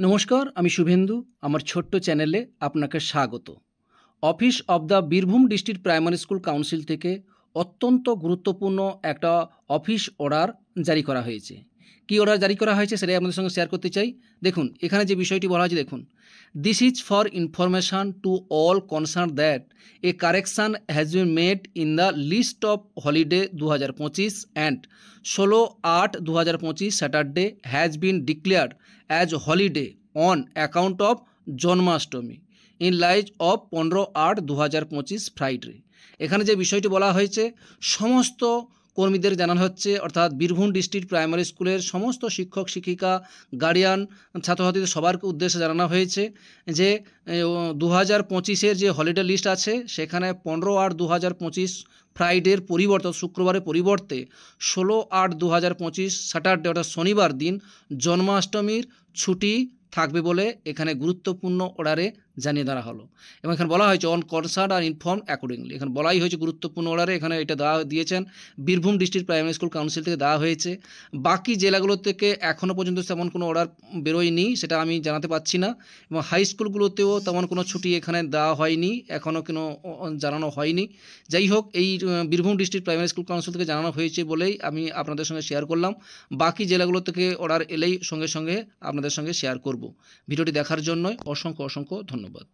নমস্কার, আমি শুভেন্দু। আমার ছোট্ট চ্যানেলে আপনাকে স্বাগত। Office of the Birbhum district primary school council থেকে অত্যন্ত গুরুত্বপূর্ণ একটা অফিস অর্ডার জারি করা হয়েছে। কী অর্ডার জারি করা হয়েছে সেটাই আপনাদের সঙ্গে শেয়ার করতে চাই। দেখুন, এখানে যে বিষয়টি বলা হয়েছে, দেখুন, this is for information to all concern that a correction has been made in the list of holiday 2025 and 16/8/2025 Saturday has been declared as holiday on account of Janmashtami in light of 15/8/2025 Friday. এখানে যে বিষয়টি বলা হয়েছে, সমস্ত কর্মীদের জানানো হচ্ছে, অর্থাৎ বীরভূম ডিস্ট্রিক্ট প্রাইমারি স্কুলের সমস্ত শিক্ষক শিক্ষিকা, গার্ডিয়ান, ছাত্রছাত্রীদের সবার উদ্দেশ্যে জানানো হয়েছে যে 2025-এর যে হলিডে লিস্ট আছে সেখানে 15/8/2025 ফ্রাইডের পরিবর্তে, শুক্রবারের পরিবর্তে 16/8/2025 স্যাটারডে অর্থাৎ শনিবার দিন জন্মাষ্টমীর ছুটি থাকবে বলে এখানে গুরুত্বপূর্ণ অর্ডারে জানিয়ে দেওয়া হলো। এবং এখানে বলা হয়েছে on concern are inform accordingly. এখানে বলাই হয়েছে গুরুত্বপূর্ণ অর্ডারে, এখানে এটা দেওয়া দিয়েছেন Birbhum district primary school council থেকে দেওয়া হয়েছে। বাকি জেলাগুলো থেকে এখনও পর্যন্ত তেমন কোনো অর্ডার বেরোয়নি, সেটা আমি জানাতে পারছি না। এবং হাই স্কুলগুলোতেও তেমন কোনো ছুটি এখানে দেওয়া হয়নি, এখনও কোনো জানানো হয়নি। যাই হোক, এই Birbhum district primary school council থেকে জানানো হয়েছে বলেই আমি আপনাদের সঙ্গে শেয়ার করলাম। বাকি জেলাগুলো থেকে অর্ডার এলেই সঙ্গে সঙ্গে আপনাদের সঙ্গে শেয়ার করব। ভিডিওটি দেখার জন্য অসংখ্য ধন্যবাদ।